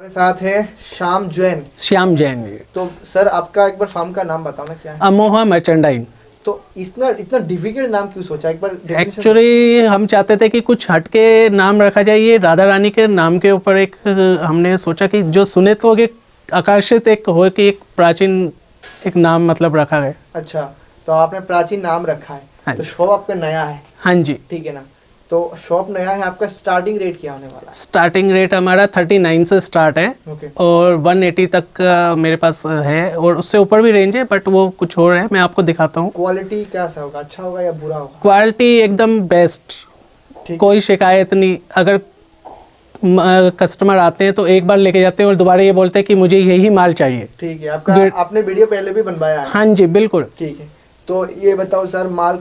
हमारे साथ है श्याम जैन। श्याम जैन जी। तो सर आपका एक बार फार्म का नाम बताओ ना, क्या है? अमोहा मर्चेंडाइन। तो इतना इतना डिफिकल्ट नाम क्यों सोचा, एक बार definition- एक्चुअली हम चाहते थे कि कुछ हटके नाम रखा जाए। ये राधा रानी के नाम के ऊपर एक हमने सोचा कि जो सुने तो एक आकर्षित एक हो कि एक प्राचीन एक नाम मतलब रखा गया। अच्छा, तो आपने प्राचीन नाम रखा है। हाँ तो जी। शॉप आपका नया है, हाँ जी। ठीक है ना? तो शॉप नया है, आपका स्टार्टिंग रेट क्या होने वाला स्टार्टिंग रेट हमारा 39 से स्टार्ट है है? ओके। और 180 तक का मेरे पास है और उससे ऊपर भी रेंज है, बट वो कुछ और है, मैं आपको दिखाता हूँ। क्वालिटी कैसा होगा, अच्छा होगा या बुरा होगा? क्वालिटी एकदम बेस्ट, ठीक। कोई शिकायत नहीं। अगर कस्टमर आते हैं तो एक बार लेके जाते हैं और दोबारा ये बोलते हैं कि मुझे यही माल चाहिए। ठीक है, आपका आपने वीडियो पहले भी बनवाया है? हाँ जी बिल्कुल। ठीक है, तो ये बताओ सर, माल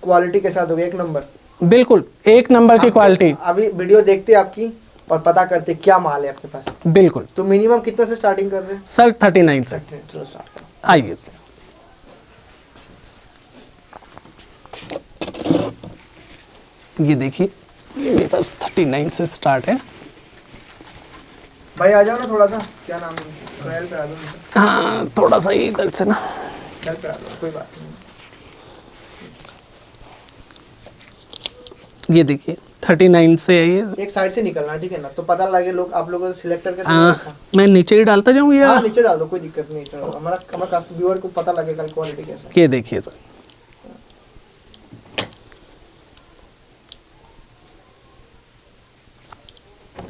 क्वालिटी के साथ होगा एक नंबर? बिल्कुल एक नंबर की क्वालिटी। अभी वीडियो देखते आपकी और पता करते क्या माल है आपके पास। बिल्कुल। तो मिनिमम कितना से स्टार्टिंग कर रहे हैं सर 39 से। चलो स्टार्ट करो। आइए सर। ये देखिए, ये मेरे पास 39 से स्टार्ट है। भाई आ जाओ ना थोड़ा सा, क्या नाम है, ट्रायल करा दो मुझे। हाँ थोड़ा सा ही इधर से ना। ट्रायल करा दो, कोई बात नहीं। ये देखिए 39 से है ये। एक साइड से निकलना, ठीक है ना? तो पता लगे लोग, आप लोगों को सिलेक्ट करके मैं नीचे ही डालता जाऊँ या? हाँ नीचे डाल दो, कोई दिक्कत नहीं। चलो हमारा व्यूअर को पता लगेगा क्वालिटी कैसा है। ये देखिए सर,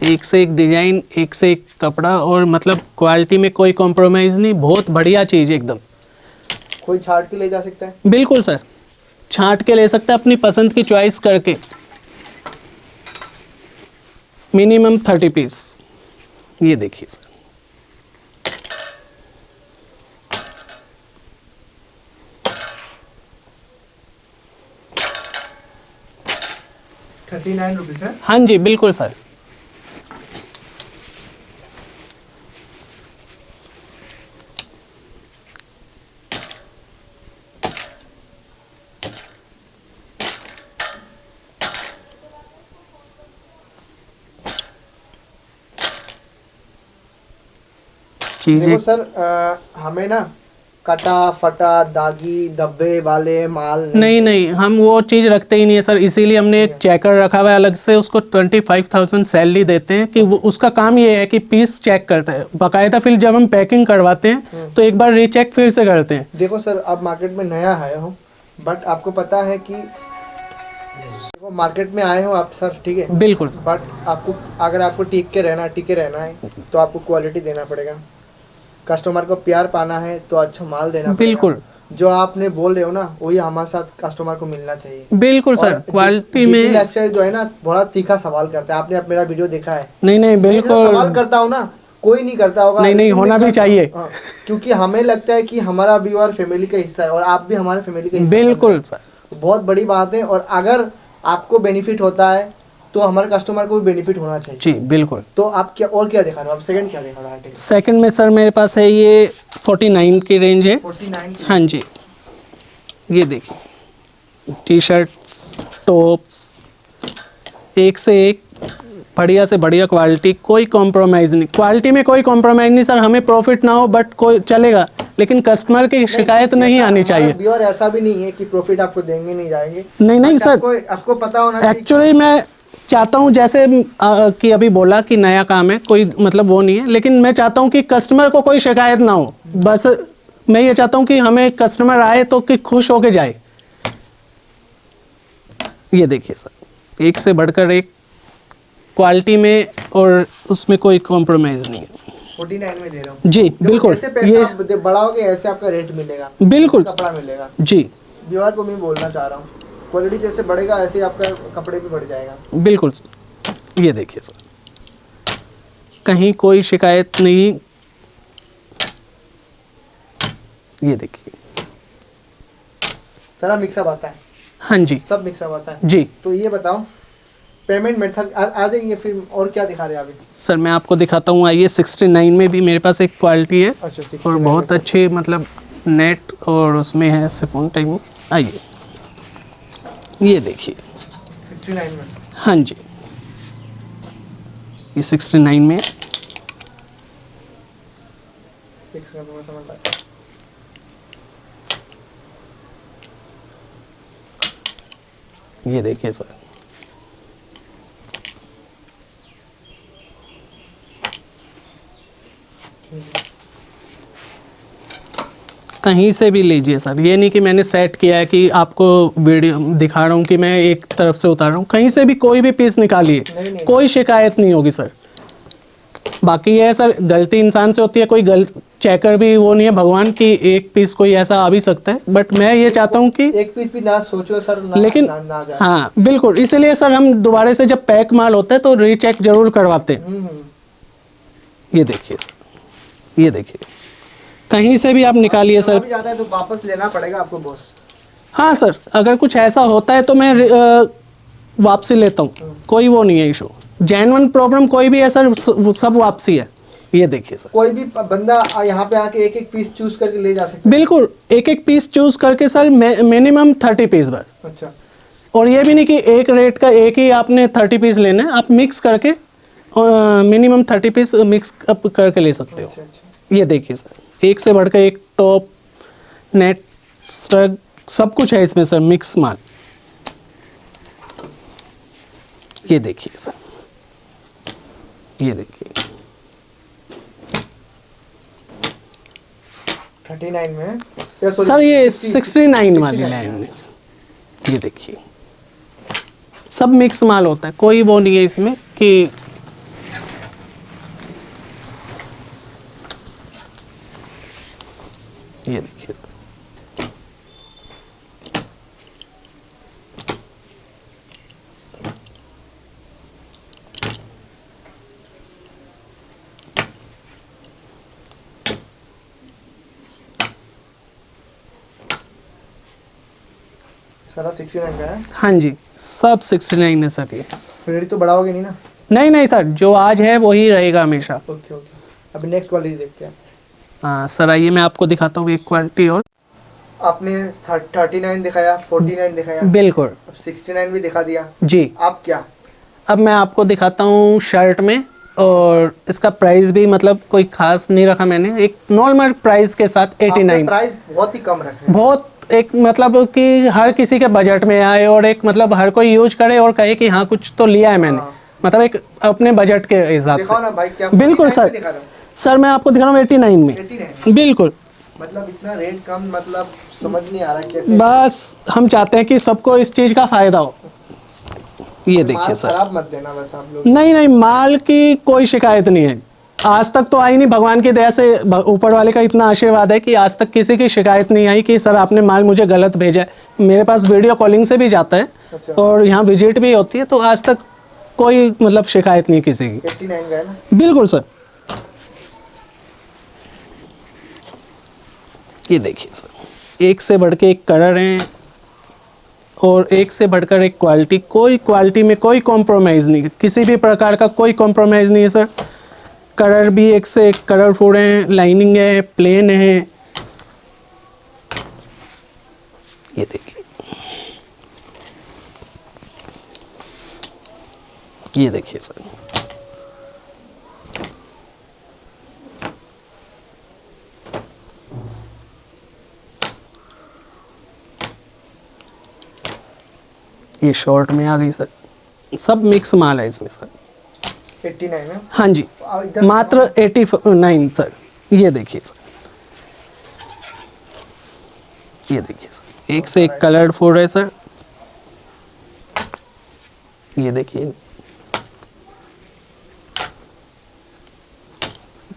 एक से एक डिजाइन, एक से एक कपड़ा, और मतलब क्वालिटी में कोई कॉम्प्रोमाइज़ नहीं, बहुत बढ़िया चीज़ एकदम। कोई छाट के ले जा सकता है? बिल्कुल सर, छांट के ले सकता है अपनी पसंद की चॉइस करके। Minimum 30 piece. ये देखिए सर, ₹39 है? हाँ जी बिल्कुल सर। देखो चीजें सर, हमें ना कटा फटा दागी धब्बे वाले माल नहीं, हम वो चीज़ रखते ही नहीं है सर, इसीलिए हमने एक चेकर रखा हुआ है अलग से। उसको 25,000 सैलरी देते हैं कि वो उसका काम ये है कि पीस चेक करता है बाकायदा। फिर जब हम पैकिंग करवाते हैं तो एक बार रीचेक फिर से करते हैं। देखो सर, आप मार्केट में नया आए हो, बट आपको पता है कि वो मार्केट में आए हो आप सर, ठीक है? बिल्कुल। बट आपको अगर आपको टिके रहना है तो आपको क्वालिटी देना पड़ेगा। कस्टमर को प्यार पाना है तो अच्छा माल देना पड़ेगा। बिल्कुल। जो आपने बोल रहे हो ना, वही हमारे साथ कस्टमर को मिलना चाहिए। बिल्कुल सर, क्वालिटी में लाइफस्टाइल जो है ना, बहुत तीखा सवाल करता है। आपने अब मेरा वीडियो देखा है? नहीं मैं बिल्कुल सवाल करता हूँ ना, कोई नहीं करता होगा। नहीं होना भी चाहिए। क्योंकि हमें लगता है कि हमारा व्यूअर फैमिली का हिस्सा है और आप भी हमारे फैमिली का हिस्सा। बिल्कुल सर, बहुत बड़ी बात है। और अगर आपको बेनिफिट होता है तो हमारे कस्टमर को भी बेनिफिट होना चाहिए। जी बिल्कुल। तो आप क्या दिखा रहे हो? आप सेकंड क्या दिखा रहे हो? सेकंड में सर मेरे पास है ये 49 की रेंज है। 49 की? हाँ जी। ये देखिए, टी शर्ट्स, टॉप्स, एक से एक बढ़िया से बढ़िया क्वालिटी, कोई कॉम्प्रोमाइज़ नहीं। क्वालिटी में कोई कॉम्प्रोमाइज़ नहीं सर। हमें प्रॉफिट ना हो बट कोई चलेगा, लेकिन कस्टमर की शिकायत नहीं आनी चाहिए। व्यूअर ऐसा भी नहीं है कि प्रॉफिट आपको देंगे नहीं जाएंगे। नहीं सर, आपको पता होना चाहिए। एक्चुअली मैं चाहता हूँ जैसे कि अभी बोला कि नया काम है, कोई मतलब वो नहीं है, लेकिन मैं चाहता हूँ कि कस्टमर को कोई शिकायत ना हो। बस मैं ये चाहता हूँ कि हमें कस्टमर आए तो कि खुश होके जाए। ये देखिए सर, एक से बढ़कर एक क्वालिटी में, और उसमें कोई कॉम्प्रोमाइज़ नहीं है। 49 में दे रहा हूँ जी बिल्कुल। जैसे पैसा आप बढ़ाओगे ऐसे आपका रेट मिलेगा। बिल्कुल कपड़ा मिलेगा। जी। व्यूअर को मैं बोलना चाह रहा हूँ, क्वालिटी जैसे बढ़ेगा ऐसे ही आपका कपड़े भी बढ़ जाएगा। बिल्कुल सर। ये देखिए सर, कहीं कोई शिकायत नहीं। ये देखिए सारा मिक्सअप आता है? हाँ जी, सब मिक्सअप आता है जी। तो ये बताओ, पेमेंट मेथड आ जाएंगे फिर, और क्या दिखा रहे हैं अभी? सर मैं आपको दिखाता हूँ। आइए, 69 में भी मेरे पास एक क्वालिटी है। अच्छा, 69 और बहुत अच्छी मतलब नेट, और उसमें है सिफोन टाइप। आइए, ये देखिए 69 में। हाँ जी, ये 69 में एक सेकंड में समझ रहा ये देखिए सर, कहीं से भी लीजिए सर, ये नहीं कि मैंने सेट किया है कि आपको वीडियो दिखा रहा हूँ कि मैं एक तरफ से उतार रहा हूँ, कहीं से भी कोई भी पीस निकालिए, नहीं। कोई शिकायत नहीं होगी सर। बाकी ये है सर, गलती इंसान से होती है, कोई चेकर भी वो नहीं है भगवान की एक पीस कोई ऐसा आ भी सकता है, बट मैं ये चाहता हूँ कि एक पीस भी ना सोचो सर, ना लेकिन ना जाए। हाँ बिल्कुल, इसीलिए सर हम दोबारा से जब पैक माल होता है तो रीचेक जरूर करवाते हैं। ये देखिए सर, ये देखिए, कहीं से भी आप निकालिए सर। भी जाता है तो वापस लेना पड़ेगा आपको बॉस। हाँ सर, अगर कुछ ऐसा होता है तो मैं वापसी लेता हूँ, कोई वो नहीं है इशू। जेन्युइन प्रॉब्लम कोई भी है सर, सब वापसी है। ये देखिए सर, कोई भी बंदा यहाँ पे आके एक एक पीस चूज करके ले जा सकता है। बिल्कुल एक एक पीस चूज करके सर, मिनिमम 30 पीस बस। अच्छा, और ये भी नहीं कि एक रेट का एक ही आपने 30 पीस लेना है, आप मिक्स करके मिनिमम 30 पीस मिक्स अप करके ले सकते हो। अच्छा। ये देखिए सर, एक से बढ़कर एक, टॉप, नेट, स्ट्रग, सब कुछ है इसमें सर, मिक्स माल। ये देखिए सर, ये देखिए 39 में या सर, ये 69 वाली लाइन में। ये देखिए, सब मिक्स माल होता है, कोई वो नहीं है इसमें कि ये देखिए सर, सारा 69 का है। हाँ जी, सब 69 है सर। ये रेट तो बढ़ाओगे नहीं ना? नहीं नहीं सर, जो आज है वही रहेगा हमेशा। ओके ओके, अभी नेक्स्ट क्वालिटी देखते हैं। हाँ सर, आइए मैं आपको दिखाता हूँ एक क्वालिटी और। आपने 39 दिखाया, 49 दिखाया, बिल्कुल, अब 69 भी दिखा दिया जी। आप क्या? अब मैं आपको दिखाता हूँ शर्ट में, और इसका प्राइस भी मतलब कोई खास नहीं रखा मैंने, एक नॉर्मल प्राइस के साथ 89। प्राइस बहुत ही कम रखे हैं। बहुत एक मतलब कि हर किसी के बजट में आए, और एक मतलब हर कोई यूज करे और कहे कि हाँ कुछ तो लिया है मैंने। हाँ। मतलब एक अपने बजट के हिसाब दिखाओ से। ना भाई, क्या बिल्कुल 49 सर, दिखा रहे हो? सर मैं आपको दिखा रहा हूँ 89 में। 89 बिल्कुल, मतलब इतना रेट कम, मतलब समझ नहीं आ रहा है कैसे। बस हम चाहते हैं कि सबको इस चीज़ का फायदा हो। ये देखिए माल सर, खराब मत देना बस आप लोग। नहीं नहीं, माल की कोई शिकायत नहीं है, आज तक तो आई नहीं। भगवान की दया से, ऊपर वाले का इतना आशीर्वाद है कि आज तक किसी की शिकायत नहीं आई कि सर आपने माल मुझे गलत भेजा है। मेरे पास वीडियो कॉलिंग से भी जाता है। अच्छा। और यहाँ विजिट भी होती है, तो आज तक कोई मतलब शिकायत नहीं किसी की। 89 का है ना? बिल्कुल सर, ये देखिए सर, एक से बढ़ के एक कलर हैं, और एक से बढ़कर एक क्वालिटी। कोई क्वालिटी में कोई कॉम्प्रोमाइज़ नहीं, किसी भी प्रकार का कोई कॉम्प्रोमाइज़ नहीं है सर। कलर भी एक से एक कलरफुल हैं, लाइनिंग है, प्लेन है। ये देखिए, ये देखिए सर, ये शॉर्ट में आ गई सर, सब मिक्स माल है इसमें सर। 89 में? हाँ जी, इधर मात्र 89 सर। ये देखिए सर, ये देखिए सर, एक से एक कलरफुल है सर। ये देखिए,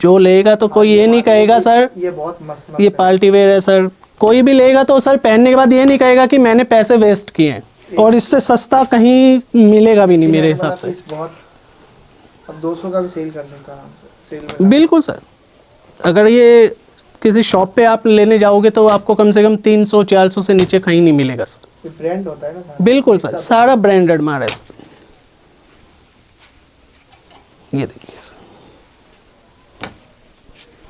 जो लेगा तो कोई ये नहीं कहेगा सर ये बहुत मस्त ये पार्टी वेयर है सर। कोई भी लेगा तो सर पहनने के बाद ये नहीं कहेगा कि मैंने पैसे वेस्ट किए हैं, और इससे सस्ता कहीं मिलेगा भी नहीं मेरे हिसाब से। बहुत, अब 200 का भी सेल कर सकता है आराम से, सेल में। बिल्कुल सर, अगर ये किसी शॉप पे आप लेने जाओगे तो आपको कम से कम 300-400 से नीचे कहीं नहीं मिलेगा सर। ये ब्रांड होता है ना सारा। बिल्कुल सर, सारा ब्रांडेड माल है सर। ये देखिए सर,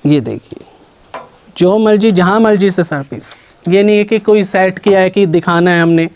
ये देखिए, जो मर्जी जहाँ मर्जी से सर पीस। ये नहीं है कि कोई सेट किया है कि दिखाना है हमने,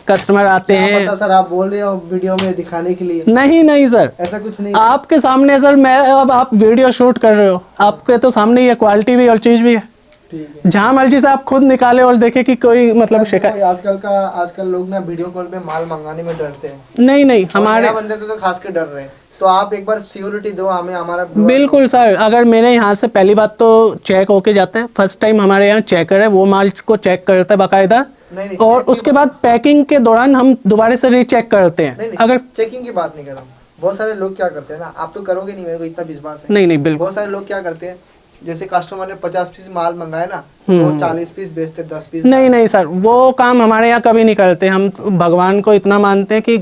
कस्टमर आते क्या हैं। पता सर आप बोल रहे हो वीडियो में दिखाने के लिए, नहीं नहीं सर, ऐसा कुछ नहीं। आपके सामने सर, मैं अब आप वीडियो शूट कर रहे हो, आपके तो सामने ही है, क्वालिटी भी और चीज़ भी है। ठीक है। जहाँ मर्जी से आप खुद निकाले और देखे कि कोई मतलब सर, शिकायत। देखो, आजकल लोग ना वीडियो कॉल पे माल मंगाने में डरते हैं। नहीं नहीं, और हमारे नया बंदे तो खास कर डर रहे हैं, तो आप एक बार सिक्योरिटी दो हमें, हमारा viewer बिल्कुल सर, अगर मेरे यहाँ से पहली बात तो चेक होके जाता है, फर्स्ट टाइम हमारे यहाँ चेकर है, वो माल को चेक करता है बाकायदा, नहीं, और checking- उसके बाद पैकिंग के दौरान हम दोबारा से रीचेक करते हैं। नहीं, अगर चेकिंग की बात नहीं कर रहा हूँ। बहुत सारे लोग क्या करते हैं ना, आप तो करोगे नहीं, मेरे को इतना विश्वास है। नहीं नहीं बिल्कुल, बहुत सारे लोग क्या करते हैं, जैसे कस्टमर ने 50 पीस माल मंगाया ना, हम्म। वो 40 पीस बेचते, 10 पीस। नहीं नहीं सर, वो काम हमारे यहाँ कभी नहीं करते। हम तो भगवान को इतना मानते हैं कि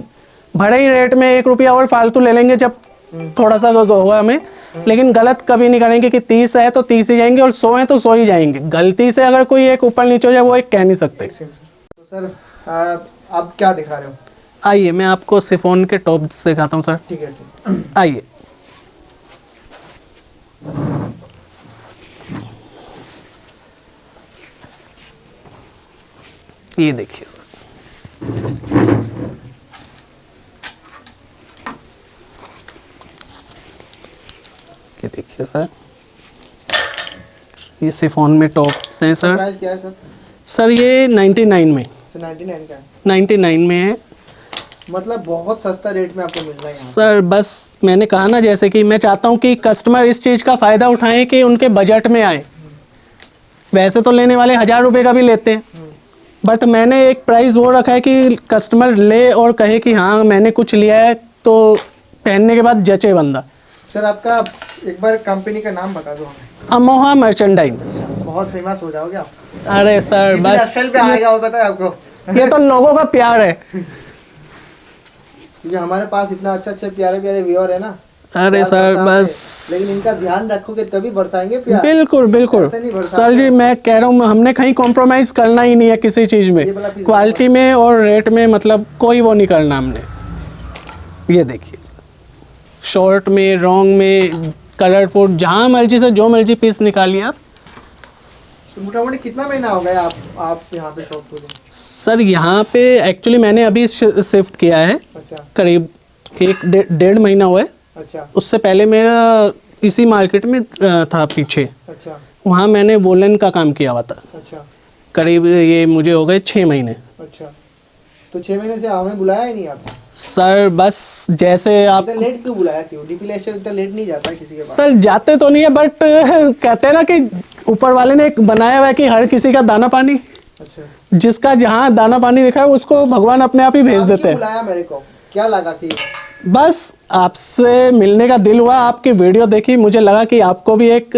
भले ही रेट में 1 रुपया और फालतू ले लेंगे जब थोड़ा सा होगा हमें, लेकिन गलत कभी नहीं करेंगे कि 30 है तो 30 ही जाएंगे और 100 है तो 100 ही जाएंगे। गलती से अगर कोई एक ऊपर नीचे हो जाए, वो एक कह नहीं सकते। तो सर आप क्या दिखा रहे हो? आइए मैं आपको सिफोन के टॉप दिखाता हूँ सर, ठीक है, ठीक। आइए। ये देखिए सर, ये देखिए सर, ये सिफोन में टॉप्स हैं सर। प्राइस क्या है सर? सर ये 99 में, सर 99 का है, 99 में है मतलब बहुत सस्ता रेट में आपको मिल रहा है यहाँ। सर। बस मैंने कहा ना, जैसे कि मैं चाहता हूँ कि कस्टमर इस चीज़ का फ़ायदा उठाएं कि उनके बजट में आए। वैसे तो लेने वाले 1000 रुपये का भी लेते हैं, बट मैंने एक प्राइस वो रखा है कि कस्टमर ले और कहे कि हाँ मैंने कुछ लिया है, तो पहनने के बाद जचे बंदा। सर आपका एक बार कंपनी का नाम बता दो हमें। अमोहा मर्चेंडाइज। बहुत फेमस हो जाओगे आप। अरे सर कितने बस, एक्सेल पे आएगा वो पता है आपको? ये तो लोगों का प्यार है। क्योंकि हमारे पास इतना अच्छे प्यारे प्यारे व्यूअर है ना। अरे प्यार सर बरसाओगे, बस, लेकिन इनका ध्यान रखोगे तभी बरसाएंगे प्यार। बिल्कुल बिल्कुल ऐसे नहीं बरसाते। सर जी, मैं कह रहा हूँ हमने कहीं कॉम्प्रोमाइज करना ही नहीं है किसी चीज़ में, ये वाला पीस क्वालिटी में और रेट में, मतलब कोई वो नहीं करना हमने। ये देखिए सर, शॉर्ट में, रॉन्ग में, कलरफुल, जहाँ मर्जी से जो मर्जी पीस निकालिए आप। तो मोटामोटी कितना महीना हो गया आप यहाँ पे शॉप खोले? सर यहाँ पे एक्चुअली मैंने अभी शिफ्ट किया है, अच्छा, करीब 1 डेढ़ महीना हुआ है। अच्छा, उससे पहले मेरा इसी मार्केट में था पीछे, अच्छा, वहाँ मैंने वोलन का काम किया हुआ था। अच्छा, करीब ये मुझे हो गए 6 महीने। अच्छा। तो 6 महीने से हमें बुलाया ही नहीं आपने? सर बस जैसे आप, इतना लेट क्यों बुलाया? क्यों डीपी लेक्चर इतना लेट नहीं जाता है किसी के पास? सर जाते तो नहीं है, बट कहते हैं ना कि ऊपर वाले ने एक बनाया हुआ है कि हर किसी का दाना पानी, अच्छा, जिसका जहाँ दाना पानी लिखा है उसको भगवान अपने आप ही भेज आप देते क्यों हैं। बुलाया मेरे को? क्या लगा कि बस आपसे मिलने का दिल हुआ, आपकी वीडियो देखी, मुझे लगा कि आपको भी एक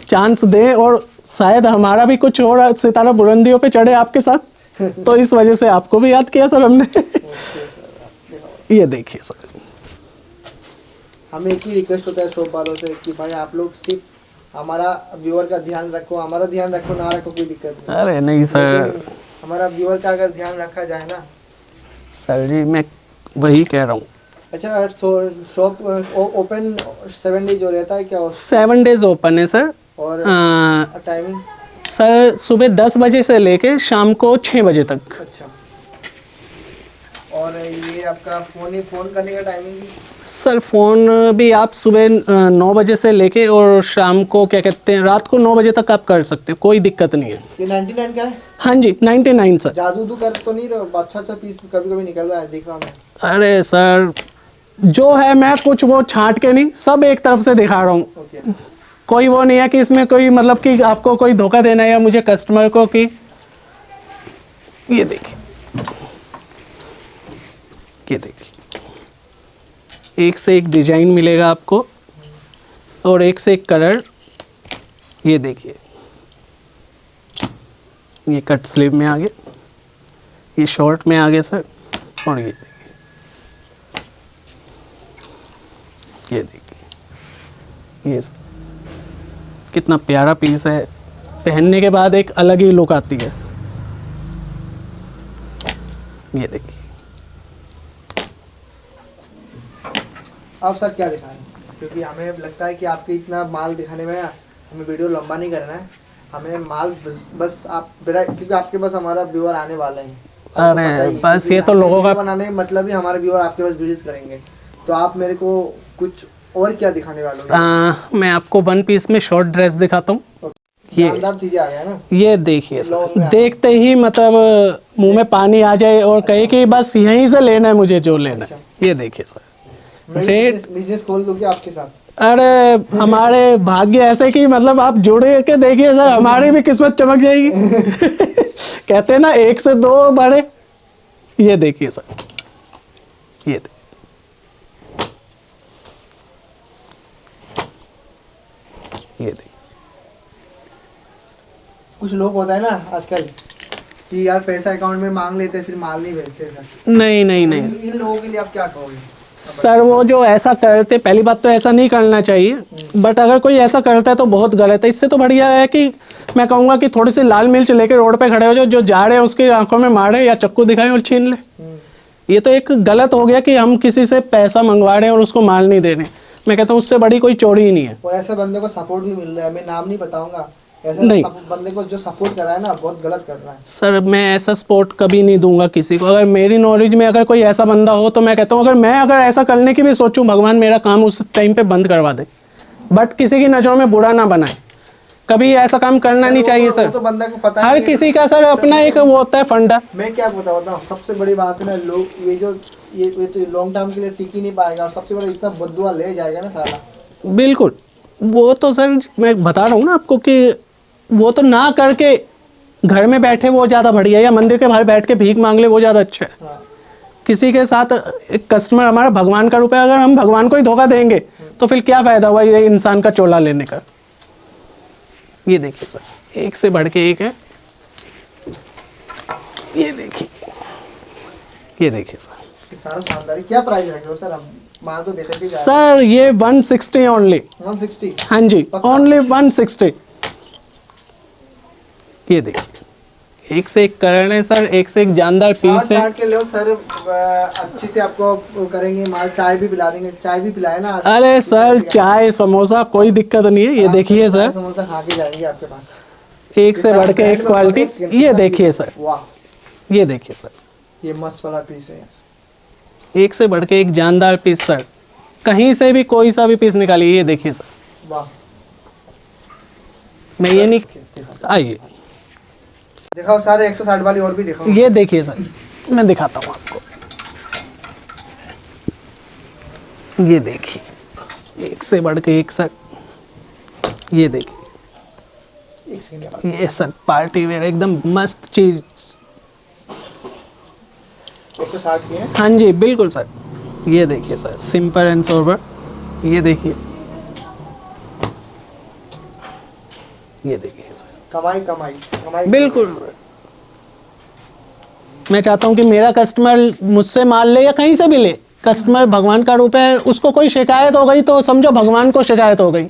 चांस दें और शायद हमारा भी कुछ और सितारा बुलंदियों पे चढ़े आपके साथ, तो इस वजह से आपको भी याद किया सर हमने। ये देखिए सर, हमें एक ही रिक्वेस्ट होता है शॉप वालों से कि भाई आप लोग सिर्फ हमारा व्यूअर का ध्यान रखो, हमारा ध्यान रखो, ना रखो कोई दिक्कत नहीं। अरे नहीं सर, लेकिन हमारा व्यूअर का अगर ध्यान रखा जाए ना। सर जी मैं वही कह रहा हूँ। अच्छा, शॉप ओपन 7 डेज हो रहता है क्या? 7 डेज ओपन है सर। और टाइमिंग? सर सुबह 10 बजे से लेके शाम को 6 बजे तक। अच्छा, और ये आपका फोन करने का टाइमिंग भी? सर फ़ोन भी आप सुबह 9 बजे से लेके और शाम को क्या कहते हैं रात को 9 बजे तक आप कर सकते हो, कोई दिक्कत नहीं है। ये 99 का है? हाँ जी 99 सर। जादू कर तो नहीं रहे? अच्छा पीस कभी कभी निकल रहा है, देख रहा हूँ मैं। अरे सर जो है, मैं कुछ वो छांट के नहीं, सब एक तरफ से दिखा रहा हूँ। ओके। कोई वो नहीं है कि इसमें कोई मतलब कि आपको कोई धोखा देना है या मुझे कस्टमर को कि। ये देखिए, ये देखिए, एक से एक डिजाइन मिलेगा आपको और एक से एक कलर। ये देखिए, ये कट स्लीव में आ गया, ये शॉर्ट में आ गया सर, और ये देखिए, ये देखिए, ये सर कितना प्यारा पीस है, पहनने के बाद एक अलग ही लुक आती है। ये देखिए, आप सर क्या दिखा रहे हैं? क्योंकि हमें लगता है कि आपके इतना माल दिखाने में हमें वीडियो लंबा नहीं करना है, हमें माल बस आप क्योंकि आपके पास हमारा व्यूअर आने वाले हैं, अरे बस ये तो लोगों का बनाने का मतलब ही हमारे व्यूअर आपके पास विजिट करेंगे, तो आप मेरे को कुछ और क्या दिखाने वाले हो? मैं आपको वन पीस में शॉर्ट ड्रेस दिखाता हूँ। ये शानदार चीजें आ गया ना। ये देखिए सर, लॉन्ग में आ देखते ही मतलब मुंह में पानी आ जाए और कहे कि बस यहीं से लेना है मुझे जो लेना है। ये देखिए सर, मैं रेट बिजनेस खोल दूं क्या आपके साथ? अरे हमारे भाग्य ऐसे कि मतलब आप जुड़े के देखिए सर, हमारी भी किस्मत चमक जाएगी। कहते हैं ना, एक से दो बढ़े। ये देखिए सर, ये देखिए, ये देखिए। कुछ लोग होता है ना आजकल कि यार पैसा अकाउंट में मांग लेते फिर माल नहीं भेजते सर। नहीं नहीं नहीं इन लोगों के लिए आप क्या कहोगे? सर, वो जो ऐसा करते, पहली बात तो ऐसा नहीं करना चाहिए, बट अगर कोई ऐसा करता है तो बहुत गलत है। इससे तो बढ़िया है कि मैं कहूँगा कि थोड़ी सी लाल मिर्च लेके रोड पे खड़े हो जाओ, जो जा रहे हैं उसकी आंखों में मारे या चक्कू दिखाएं और छीन ले। ये तो एक गलत हो गया कि हम किसी से पैसा मंगवा रहे हैं और उसको माल नहीं दे रहे। मैं कहता हूँ उससे बड़ी कोई चोरी ही नहीं है। और ऐसे बंदे को सपोर्ट भी मिल रहा है, मैं नाम नहीं बताऊंगा, ऐसे नहीं। बंदे को जो सपोर्ट कर रहा है ना बहुत गलत कर रहा है। सर मैं ऐसा सपोर्ट कभी नहीं दूंगा किसी को। अगर मेरी नॉलेज में अगर कोई ऐसा बंदा हो तो मैं कहता हूँ, अगर ऐसा करने की भी सोचूं, भगवान मेरा काम उस टाइम पे बंद करवा दे, बट किसी की नज़रों में बुरा ना बनाए। कभी ऐसा काम करना नहीं चाहिए सर। वो तो बंदा को पता हर नहीं है। किसी का सर अपना एक वो होता है फंडा। मैं क्या बताता हूँ, सबसे बड़ी बात है ना, लोग ये तो लॉन्ग टर्म के लिए टिक ही नहीं पाएगा, और सबसे बड़ा इतना बद्दुआ ले जाएगा ना साला। बिल्कुल, वो तो सर मैं बता रहा हूँ ना आपको कि वो तो ना करके घर में बैठे वो ज़्यादा बढ़िया, या मंदिर के बाहर बैठ के भीख मांग ले वो ज़्यादा अच्छा है। हाँ। किसी के साथ एक कस्टमर हमारा भगवान का रूप है, अगर हम भगवान को ही धोखा देंगे तो फिर क्या फ़ायदा हुआ ये इंसान का चोला लेने का। ये देखिए सर, एक से बढ़ के एक है। ये देखिए, ये देखिए सर, ये सारा शानदार है। क्या प्राइस रख रहे हो सर? हम माल तो देखे थे सर ये 160 ओनली। 160? हाँ जी, ओनली 160। ये देखिए, एक से एक कलर है सर, एक से एक जानदार पीस है। काट के लो सर, अच्छी से आपको वो करेंगे, माल चाय भी पिला देंगे। चाय भी पिलाए ना? अरे सर, चाय समोसा कोई दिक्कत नहीं है। ये देखिए सर, समोसा खा के जाएंगे आपके पास। एक से बढ़ के एक क्वालिटी। ये देखिए सर, वाह, ये देखिए सर, ये मस्त वाला पीस है। एक से बढ़ के एक जानदार पीस सर। कहीं से भी कोई सा भी पीस निकालिए। ये देखिए सर, वाह। मैं ये नहीं, आइए दिखाओ सारे 160 वाली और भी दिखाओ। ये देखिए सर, मैं दिखाता हूँ आपको। ये देखिए, एक से बढ़ के एक सर। ये देखिए, एक सेकंड, ये सर पार्टी वेयर एकदम मस्त चीज। 160 की है। हाँ जी बिल्कुल सर। ये देखिए सर, सिंपल एंड सोबर। ये देखिए, ये देखिए सर, कमाई कमाई कमाई। बिल्कुल। मैं चाहता हूँ कि मेरा कस्टमर मुझसे माल ले या कहीं से भी ले, कस्टमर भगवान का रूप है। उसको कोई शिकायत हो गई तो समझो भगवान को शिकायत हो गई,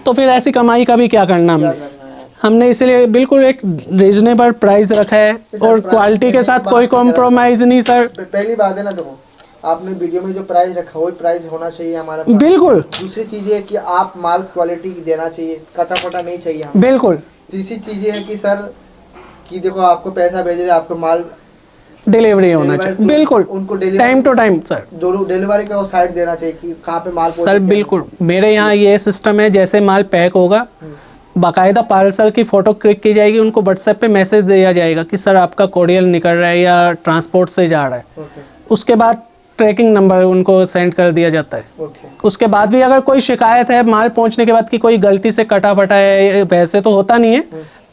तो फिर ऐसी कमाई का भी क्या करना हमने। हमने इसलिए बिल्कुल एक रीजनेबल प्राइस रखा है, और क्वालिटी के साथ कोई कॉम्प्रोमाइज नहीं सर। पहली बात है ना, देखो आपने वीडियो में जो प्राइस रखा वही प्राइस होना चाहिए हमारा पास। बिल्कुल। दूसरी चीज है कि आप माल क्वालिटी देना चाहिए, कटा फटा नहीं चाहिए हमें। बिल्कुल। तीसरी चीज है कि सर कि देखो आपको पैसा भेज रहे, आपको माल डिलीवरी होना चाहिए। बिल्कुल, उनको टाइम टू टाइम सर। दोनों डिलीवरी का वो साइड देना चाहिए कि कहाँ पे माल सर बिल्कुल, मेरे यहाँ ये सिस्टम है, जैसे माल पैक होगा बाकायदा पार्सल की फ़ोटो क्लिक की जाएगी, उनको व्हाट्सएप पे मैसेज दिया जाएगा कि सर आपका कोरियर निकल रहा है या ट्रांसपोर्ट से जा रहा है। उसके बाद ट्रैकिंग नंबर उनको सेंड कर दिया जाता है। उसके बाद भी अगर कोई शिकायत है माल पहुंचने के बाद कि कोई गलती से कटा फटा है, वैसे तो होता नहीं है,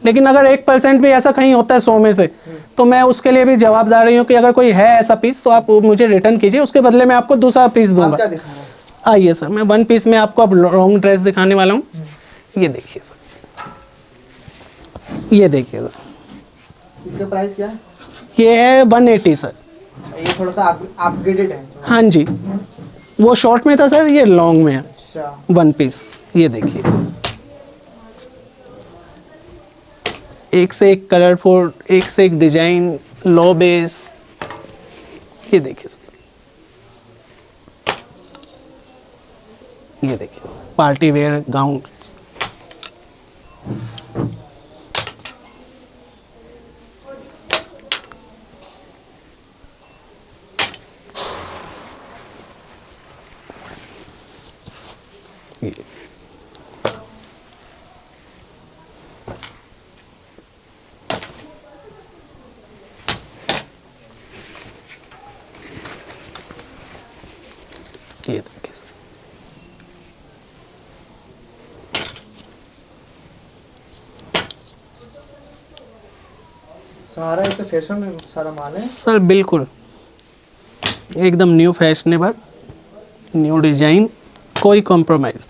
लेकिन अगर 1% भी ऐसा कहीं होता है 100 में से, तो मैं उसके लिए भी जवाबदारी हूँ कि अगर कोई है ऐसा पीस तो आप मुझे रिटर्न कीजिए, उसके बदले में आपको दूसरा पीस दूंगा। आइए सर, मैं वन पीस में आपको अब लॉन्ग ड्रेस दिखाने वाला हूँ। ये देखिए सर, ये देखिए सर, इसका प्राइस क्या है? ये है 180 सर। ये थोड़ा सा अपग्रेडेड है। हाँ जी, वो शॉर्ट में था सर, ये लॉन्ग में है। अच्छा, वन पीस। ये देखिए, एक से एक कलरफुल, एक से एक डिजाइन, लो बेस। ये देखिए सर, ये देखिए पार्टी वेयर गाउन। सारा ये तो फैशन में सारा माल है। सर बिल्कुल एकदम न्यू फैशनेबल, न्यू डिजाइन, कोई कॉम्प्रोमाइज़।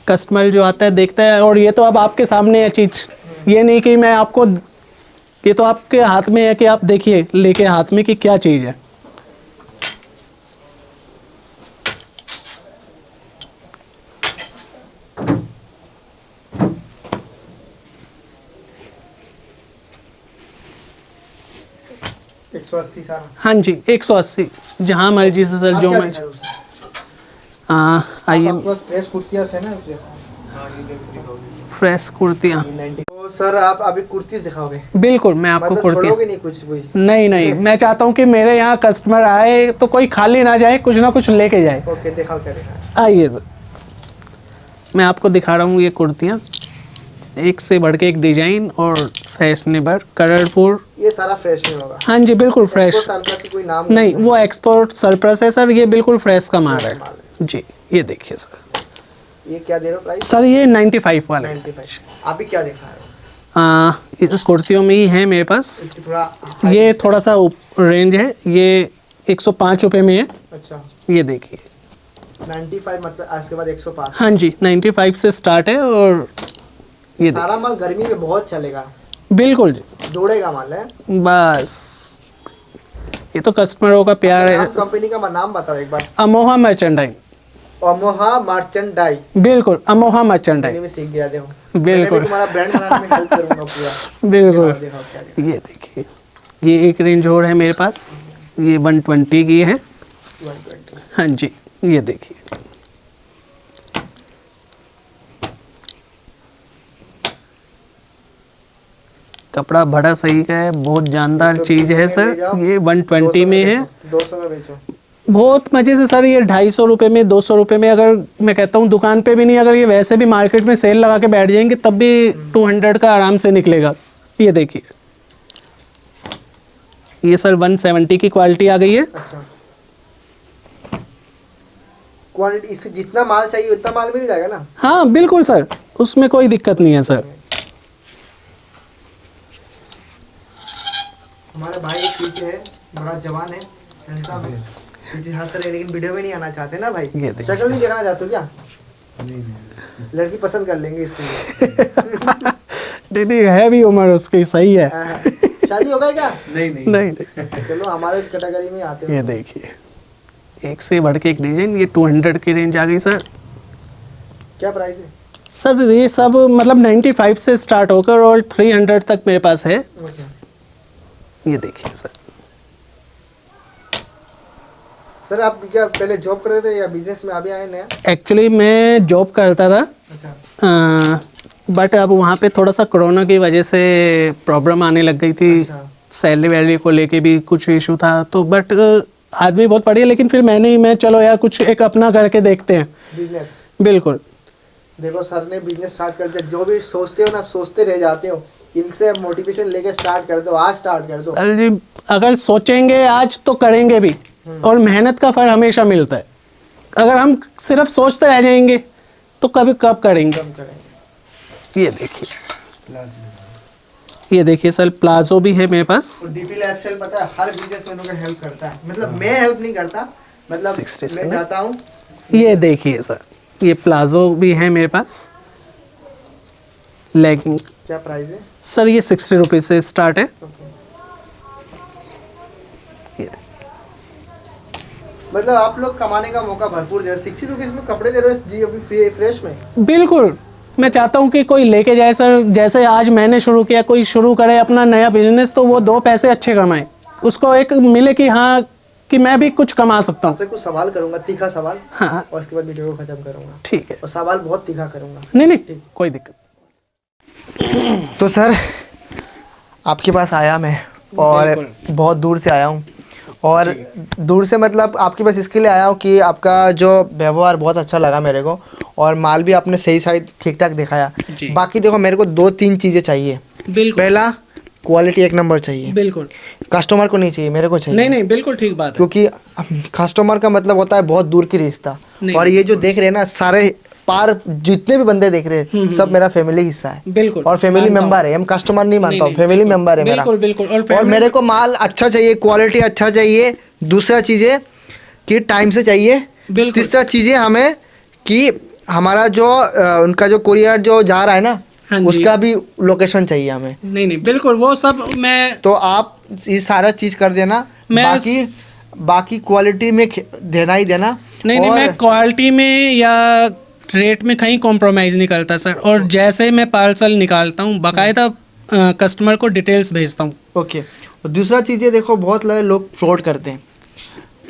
कस्टमर जो आता है देखता है, और ये तो अब आपके सामने है चीज़, ये नहीं कि मैं आपको, ये तो आपके हाथ में है कि आप देखिए लेके हाथ में कि क्या चीज़ है। एक 180 सारा। हाँ जी 180, जहाँ मर्जी से सर, आप जो क्या मर्जी। दिखा रहे हो उसमें? हाँ आइए, आपके पास फ्रेश कुर्तियाँ है ना? फ्रेश कुर्तियाँ। तो सर आप अभी कुर्तीज दिखाओगे? बिल्कुल, मैं आपको मतलब कुर्तियाँ, छोड़ोगे नहीं कुछ भी? नहीं मैं चाहता हूँ कि मेरे यहाँ कस्टमर आए तो कोई खाली ना जाए, कुछ ना कुछ लेके जाए। ओके, दिखाओ क्या दिखा रहे आइए सर, मैं आपको दिखा रहा हूँ ये कुर्तियाँ, एक से बढ़ के एक डिजाइन और फैशनेबल, कलरफुल। हैं? ये सारा फ्रेश नहीं होगा? हाँ जी बिल्कुल फ्रेश। इसको साल का कोई नाम नहीं, वो एक्सपोर्ट सरप्लस है सर, ये बिल्कुल फ्रेश का माल है माल है। जी। ये देखिए सर, ये क्या दे रहे हो प्राइस? सर ये 95 वाला है। 95। अभी क्या दिखा रहे हो? इस कुर्तियों में ही है मेरे पास। इसकी थोड़ा ये थोड़ा सा रेंज है, ये 105 रुपये में है। अच्छा, ये देखिए 95 मतलब आज के बाद 105। हाँ जी 95 से स्टार्ट है, और ये सारा माल गर्मी में बहुत चलेगा, बिल्कुल जी, दौड़ेगा माल है। बस ये तो कस्टमरों का प्यार है। नाम कंपनी का नाम बताओ एक बार। अमोहा मर्चेंडाइज। अमोहा मर्चेंडाइज। बिल्कुल अमोहा मैंने भी मर्चेंडाइज, सीख गया, देखो मैं बिल्कुल भी तुम्हारा ब्रांड बनाने में हेल्प करूंगा पूरा। बिल्कुल। दिखाओ क्या दिखा ये देखिए, ये एक रेंज और है मेरे पास, ये 120 की है। 120। हाँ जी ये देखिए, कपड़ा बड़ा सही का है, बहुत जानदार 120 चीज़ है में सर। ले जाओ, ये 120 में है, 200 में बेचो। बहुत मज़े से सर। ये 250 रुपये में, 200 रुपये में, अगर मैं कहता हूँ दुकान पे भी नहीं, अगर ये वैसे भी मार्केट में सेल लगा के बैठ जाएंगे तब भी 200 का आराम से निकलेगा। ये देखिए, ये सर 170 की क्वालिटी आ गई है। अच्छा, क्वालिटी इससे जितना माल चाहिए उतना माल मिल जाएगा ना? हाँ बिल्कुल सर, उसमें कोई दिक्कत नहीं है सर। हमारे भाई एक पीछे है, बड़ा जवान है, हैंडसम है, पीछे हंस रहे, लेकिन वीडियो में नहीं आना चाहते ना भाई। ये देखिए। शक्ल नहीं दिखाना चाहते हो क्या? लड़की पसंद कर लेंगे इसके लिए। दीदी है भी उम्र उसकी, सही है। हाँ, शादी हो गई क्या? नहीं चलो हमारे कैटेगरी में आते हो। ये देखिए, एक से बढ़ के एक डिजाइन, ये 200 की रेंज आ गई सर। क्या प्राइस है? सर ये सब मतलब 95 से स्टार्ट होकर और 300 तक मेरे पास है। ये देखिए सर। सर आप क्या पहले जॉब करते थे या बिजनेस में अभी आए नया? एक्चुअली मैं जॉब करता था, अच्छा। बट अब वहाँ पे थोड़ा सा कोरोना की वजह से प्रॉब्लम आने लग गई थी। अच्छा। सैलरी वैलरी को लेके भी कुछ इशू था, तो बट आदमी बहुत बढ़िया, लेकिन फिर मैं चलो यार कुछ एक अपना करके देखते हैं। बिजनेस। बिल्कुल। देखो सर ने बिजनेस स्टार्ट कर दिया, जो भी सोचते हो ना सोचते रह जाते हो, इनसे मोटिवेशन लेके स्टार्ट कर दो, आज स्टार्ट कर दो। सर जी अगर सोचेंगे आज तो करेंगे भी, और मेहनत का फल हमेशा मिलता है। अगर हम सिर्फ सोचते रह जाएंगे तो कब करेंगे। कम करेंगे। ये देखिए सर, प्लाजो भी है मेरे पास। और डीपी लाइफस्टाइल पता है हर बिजनेसमैनों का हेल्प करता है, मतलब मैं हेल्प नहीं करता, मतलब 60 मैं जाता हूँ। ये देखिए सर, ये प्लाजो भी है मेरे पास, लेगिंग। क्या प्राइस है? सर ये 60 रुपये से स्टार्ट है। ये मतलब आप लोग कमाने का मौका भरपूर दे रहे हो, 60 रुपीज़ में कपड़े दे रहे हो जी अभी फ्री फ्रेश में। बिल्कुल, मैं चाहता हूँ कि कोई लेके जाए सर, जैसे आज मैंने शुरू किया, कोई शुरू करे अपना नया बिजनेस तो वो 2 पैसे अच्छे कमाए, उसको एक मिले कि हाँ कि मैं भी कुछ कमा सकता हूँ। आपसे कुछ सवाल करूंगा, तीखा सवाल, हाँ और उसके बाद वीडियो को खत्म करूंगा। ठीक है। और सवाल बहुत तीखा करूंगा। नहीं कोई दिक्कत। तो सर आपके पास आया मैं, और बहुत दूर से आया हूँ, और दूर से मतलब आपके पास इसके लिए आया हूँ कि आपका जो व्यवहार बहुत अच्छा लगा मेरे को, और माल भी आपने सही साइड ठीक ठाक दिखाया। बाकी देखो मेरे को 2-3 चीज़ें चाहिए। बिल्कुल। पहला, क्वालिटी एक नंबर चाहिए। बिल्कुल। कस्टमर को नहीं चाहिए, मेरे को चाहिए। नहीं बिल्कुल ठीक बात है। क्योंकि कस्टमर का मतलब होता है बहुत दूर की रिश्ता, और ये जो देख रहे हैं ना सारे पार जितने भी बंदे देख रहे हैं सब मेरा फैमिली हिस्सा है, बिल्कुल और फैमिली मेंबर है, हम कस्टमर नहीं मानता हूँ, फैमिली मेंबर है मेरा। बिल्कुल बिल्कुल। और मेरे को माल अच्छा चाहिए, क्वालिटी अच्छा चाहिए, दूसरा चीज़ है कि टाइम से चाहिए, बिल्कुल। तीसरा चीज़ है हमें कि हमारा जो उनका जो कुरियर जो जा रहा है ना, हाँ जी। उसका भी लोकेशन चाहिए हमें। नहीं नहीं बिल्कुल, वो सब मैं तो आप ये सारा चीज़ कर देना, मैं बाकी क्वालिटी में देना ही देना। नहीं नहीं, और मैं क्वालिटी में या रेट में कहीं कॉम्प्रोमाइज़ नहीं करता सर। और जैसे मैं पार्सल निकालता हूँ बाकायदा कस्टमर को डिटेल्स भेजता हूँ। ओके। और दूसरा चीज़ ये देखो, बहुत सारे लोग फ्रॉड करते हैं,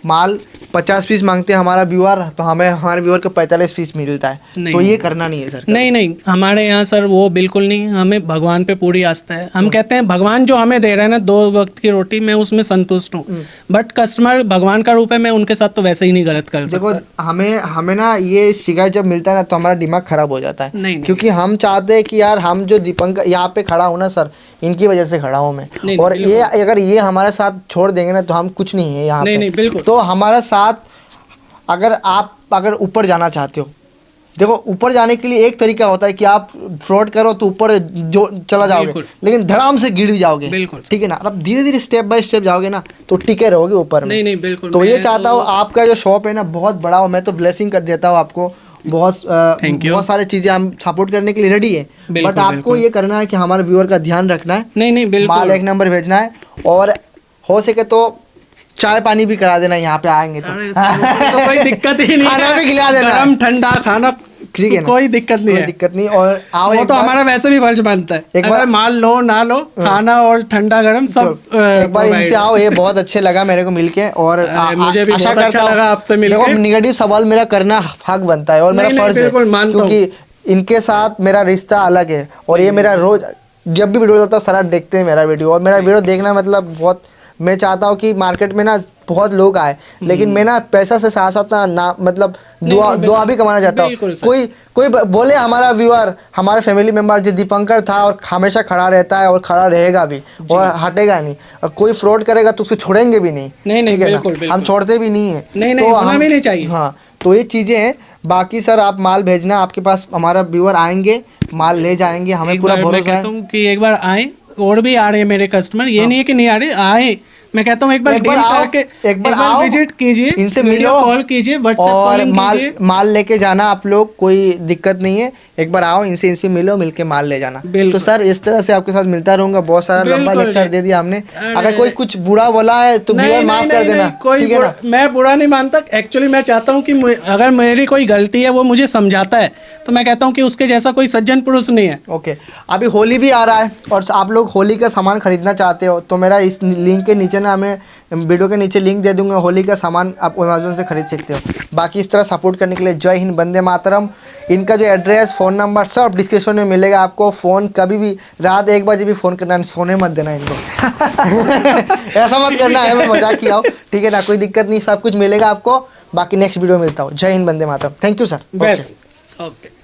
माल 50 पीस मांगते हैं हमारा व्यूअर, तो हमें हमारे व्यूअर को 45 पीस मिलता है। नहीं, तो ये करना नहीं है सर। नहीं नहीं, हमारे यहाँ सर वो बिल्कुल नहीं, हमें भगवान पे पूरी आस्था है। हम कहते हैं भगवान जो हमें दे रहे हैं ना 2 वक्त की रोटी, मैं उसमें संतुष्ट हूँ। बट कस्टमर भगवान का रूप है, मैं उनके साथ तो वैसे ही नहीं गलत कर देखो सकता। हमें ना ये शिकायत जब मिलता है ना तो हमारा दिमाग खराब हो जाता है। नहीं। क्योंकि हम चाहते हैं कि यार हम जो दीपंकर यहाँ पे खड़ा हूँ ना सर, इनकी वजह से खड़ा हूँ मैं। नहीं, और बिल्कुल। ये अगर ये हमारे साथ छोड़ देंगे ना तो हम कुछ नहीं है यहाँ नहीं, पे। नहीं, बिल्कुल। तो हमारा साथ अगर ऊपर जाना चाहते हो, देखो ऊपर जाने के लिए एक तरीका होता है कि आप फ्रॉड करो तो ऊपर जो चला जाओगे, बिल्कुल। लेकिन धड़ाम से गिर भी जाओगे। बिल्कुल। ठीक है ना। अब धीरे धीरे स्टेप बाय स्टेप जाओगे ना तो टिके रहोगे ऊपर में। नहीं नहीं बिल्कुल। तो ये मैं चाहता हूँ आपका जो शॉप है ना बहुत बड़ा हो, मैं तो ब्लेसिंग कर देता हूँ आपको, Thank you। बहुत सारी चीज़ें हम सपोर्ट करने के लिए रेडी है। बिल्कुल, बट आपको बिल्कुल। ये करना है कि हमारे व्यूअर का ध्यान रखना है, नहीं नहीं बिल्कुल। माल 1 नंबर भेजना है, और हो सके तो चाय पानी भी करा देना यहाँ पे आएंगे तो। अरे सर, तो कोई दिक्कत ही नहीं है। खाना भी खिला देना। गरम ठंडा खाना ठीक है ना? कोई दिक्कत नहीं कोई है। दिक्कत नहीं। और आओ वो एक तो बार- हमारा वैसे भी फर्ज बनता है, एक बार- अगर माल लो ना लो, खाना और ठंडा गरम सब एक बार provide इनसे आओ, ये बहुत अच्छे लगा मेरे को मिलके। और मुझे भी आशा बहुत अच्छा करता हूँ- लगा आपसे मिलके। देखो निगेटिव सवाल मेरा करना हक बनता है और मेरा नहीं, नहीं, फर्ज है, बिल्कुल मानता हूँ। क्योंकि इनके साथ मेरा रिश्ता अलग है। और ये मेरा रोज जब भी वीडियो डालता हूँ सारा देखते हैं मेरा वीडियो, और मेरा वीडियो देखना मतलब बहुत, मैं चाहता हूँ कि मार्केट में ना बहुत लोग आए, लेकिन मैं ना पैसा से साथ साथ ना मतलब दुआ भी कमाना चाहता हूँ। बिल्कुल सर। कोई बोले हमारा व्यूअर, हमारे फैमिली मेंबर जो दीपंकर था और हमेशा खड़ा रहता है और खड़ा रहेगा भी और हटेगा नहीं, और कोई फ्रॉड करेगा तो उसको छोड़ेंगे भी नहीं। नहीं, ठीक है ना? बिल्कुल, बिल्कुल। हम छोड़ते भी नहीं है। नहीं, नहीं, तो होना हम- भी नहीं चाहिए। हाँ, तो ये चीज़ें हैं। बाकी सर आप माल भेजना, आपके पास हमारा व्यूअर आएंगे, माल ले जाएंगे, हमें एक पूरा बार मैं भरोसा कहता है। हूँ कि एक बार आए, और भी आ रहे हैं मेरे कस्टमर, ये नहीं है कि नहीं आ रहे, आए। मैं कहता हूँ एक बार एक बार डील आओ, करके एक बार आओ, विजिट कीजिए, इनसे वीडियो मिलो, कॉल कीजिए, व्हाट्सएप और कॉलिंग कीजिए। माल लेके जाना आप लोग, कोई दिक्कत नहीं है। एक बार आओ, इनसे मिलो, मिलके माल ले जाना। बिल्कुल। तो सर इस तरह से आपके साथ मिलता रहूंगा। बहुत सारा लंबा बिल्कुल लेक्चर जी। दे दिया हमने। अरे। अगर कोई कुछ बुरा बोला है तो व्यूअर माफ कर देना, कोई ठीक है ना? मैं बुरा नहीं मानता। एक्चुअली मैं चाहता हूँ कि अगर मेरी कोई गलती है वो मुझे समझाता है, तो मैं कहता हूँ कि उसके जैसा कोई सज्जन पुरुष नहीं है। ओके। अभी होली भी आ रहा है और आप लोग होली का सामान खरीदना चाहते हो तो मेरा इस लिंक के नीचे ना, मैं वीडियो के नीचे लिंक दे दूंगा, होली का सामान आप अमेजोन से खरीद सकते हो। बाकी इस तरह सपोर्ट करने के लिए जय हिंद, वंदे मातरम। इनका जो एड्रेस, फ़ोन नंबर सब डिस्क्रिप्शन में मिलेगा आपको। फ़ोन कभी भी रात 1 बजे भी फ़ोन करना, सोने मत देना इनको। ऐसा मत करना है, मैं मजाक किया हूँ, ठीक है ना? कोई दिक्कत नहीं, सब कुछ मिलेगा आपको। बाकी नेक्स्ट वीडियो में मिलता हूँ। जय हिंद, वंदे मातरम। Thank you sir. ओके।